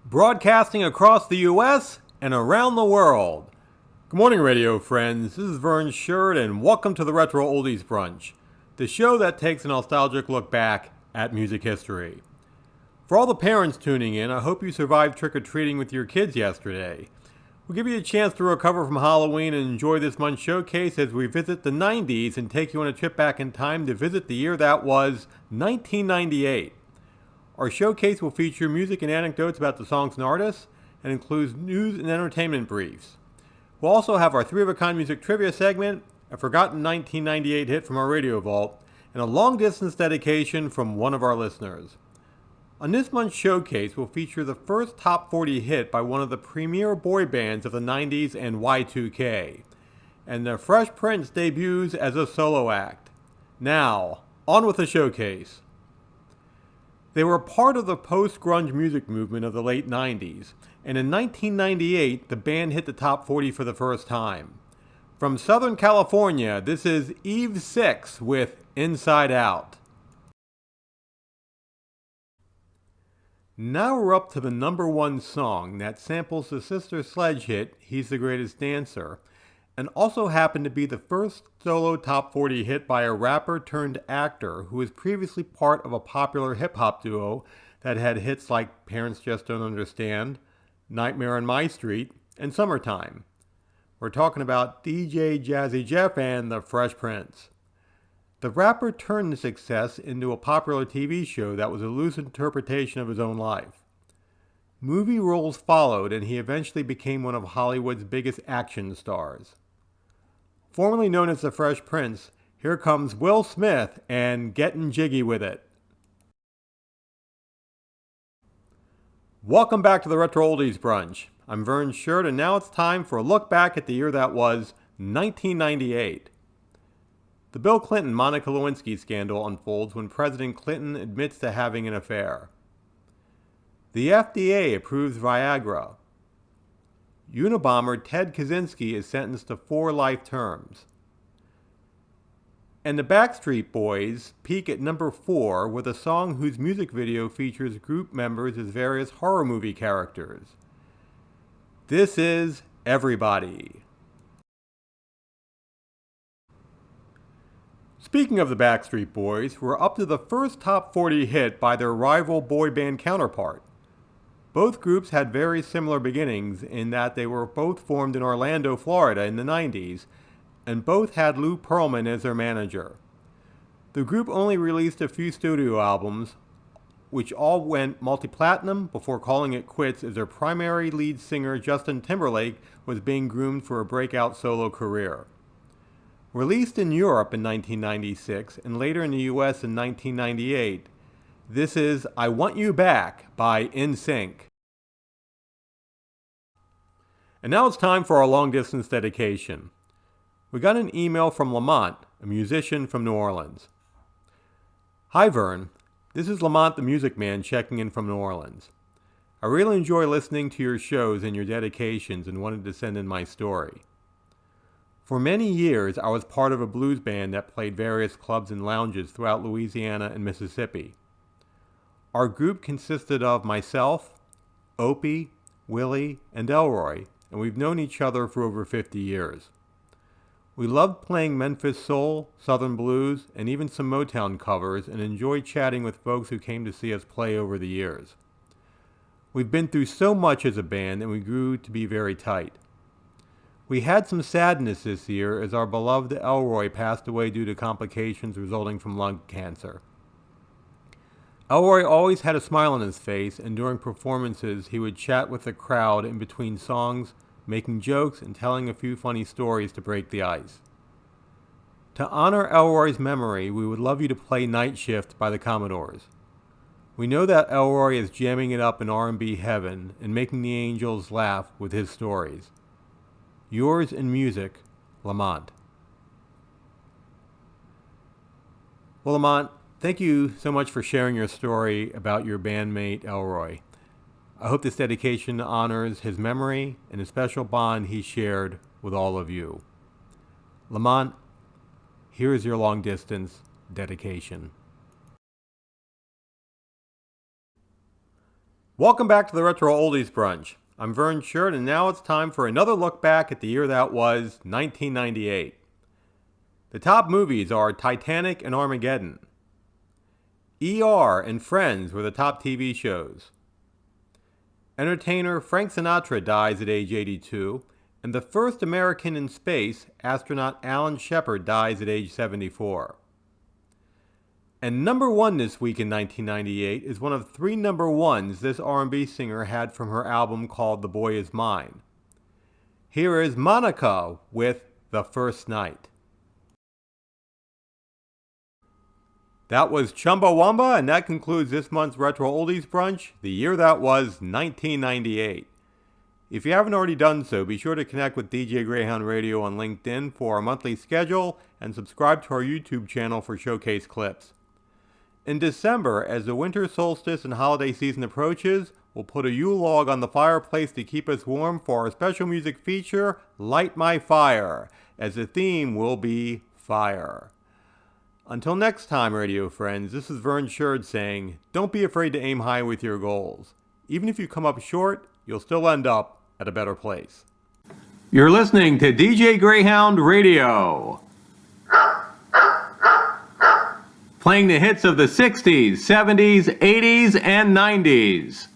Broadcasting across the U.S. and around the world. Good morning, radio friends. This is Vern Sherd, and welcome to the Retro Oldies Brunch, the show that takes a nostalgic look back at music history. For all the parents tuning in, I hope you survived trick-or-treating with your kids yesterday. We'll give you a chance to recover from Halloween and enjoy this month's showcase as we visit the 90s and take you on a trip back in time to visit the year that was 1998. Our showcase will feature music and anecdotes about the songs and artists, and includes news and entertainment briefs. We'll also have our 3-of-a-kind music trivia segment, a forgotten 1998 hit from our radio vault, and a long-distance dedication from one of our listeners. On this month's showcase, we'll feature the first top 40 hit by one of the premier boy bands of the 90s and Y2K, and the Fresh Prince debuts as a solo act. Now, on with the showcase. They were part of the post-grunge music movement of the late 90s, and in 1998, the band hit the top 40 for the first time. From Southern California, this is Eve 6 with Inside Out. Now we're up to the number one song that samples the Sister Sledge hit, He's the Greatest Dancer, and also happened to be the first solo top 40 hit by a rapper turned actor who was previously part of a popular hip-hop duo that had hits like Parents Just Don't Understand, Nightmare on My Street, and Summertime. We're talking about DJ Jazzy Jeff and the Fresh Prince. The rapper turned the success into a popular TV show that was a loose interpretation of his own life. Movie roles followed, and he eventually became one of Hollywood's biggest action stars. Formerly known as the Fresh Prince, here comes Will Smith and Gettin' Jiggy with it. Welcome back to the Retro Oldies Brunch. I'm Vern Sherd, and now it's time for a look back at the year that was 1998. The Bill Clinton-Monica Lewinsky scandal unfolds when President Clinton admits to having an affair. The FDA approves Viagra. Unabomber Ted Kaczynski is sentenced to 4 life terms. And the Backstreet Boys peak at number 4 with a song whose music video features group members as various horror movie characters. This is Everybody. Speaking of the Backstreet Boys, we're up to the first top 40 hit by their rival boy band counterpart. Both groups had very similar beginnings in that they were both formed in Orlando, Florida in the 90s, and both had Lou Pearlman as their manager. The group only released a few studio albums, which all went multi-platinum before calling it quits as their primary lead singer Justin Timberlake was being groomed for a breakout solo career. Released in Europe in 1996 and later in the US in 1998, this is I Want You Back by NSYNC. And now it's time for our long-distance dedication. We got an email from Lamont, a musician from New Orleans. Hi Vern, this is Lamont the Music Man checking in from New Orleans. I really enjoy listening to your shows and your dedications and wanted to send in my story. For many years, I was part of a blues band that played various clubs and lounges throughout Louisiana and Mississippi. Our group consisted of myself, Opie, Willie, and Elroy, and we've known each other for over 50 years. We loved playing Memphis soul, Southern blues, and even some Motown covers, and enjoyed chatting with folks who came to see us play over the years. We've been through so much as a band, and we grew to be very tight. We had some sadness this year as our beloved Elroy passed away due to complications resulting from lung cancer. Elroy always had a smile on his face, and during performances he would chat with the crowd in between songs, making jokes and telling a few funny stories to break the ice. To honor Elroy's memory, we would love you to play Nightshift by the Commodores. We know that Elroy is jamming it up in R&B heaven and making the angels laugh with his stories. Yours in music, Lamont. Well, Lamont, thank you so much for sharing your story about your bandmate Elroy. I hope this dedication honors his memory and the special bond he shared with all of you. Lamont, here is your long-distance dedication. Welcome back to the Retro Oldies Brunch. I'm Vern Sherd, and now it's time for another look back at the year that was 1998. The top movies are Titanic and Armageddon. ER and Friends were the top TV shows. Entertainer Frank Sinatra dies at age 82, and the first American in space, astronaut Alan Shepard, dies at age 74. And number one this week in 1998 is one of three number ones this R&B singer had from her album called The Boy Is Mine. Here is Monica with The First Night. That was Chumbawamba, and that concludes this month's Retro Oldies Brunch, the year that was 1998. If you haven't already done so, be sure to connect with DJ Greyhound Radio on LinkedIn for our monthly schedule and subscribe to our YouTube channel for showcase clips. In December, as the winter solstice and holiday season approaches, we'll put a Yule log on the fireplace to keep us warm for our special music feature, Light My Fire, as the theme will be fire. Until next time, radio friends, this is Vern Sherd saying, don't be afraid to aim high with your goals. Even if you come up short, you'll still end up at a better place. You're listening to DJ Greyhound Radio, playing the hits of the 60s, 70s, 80s, and 90s.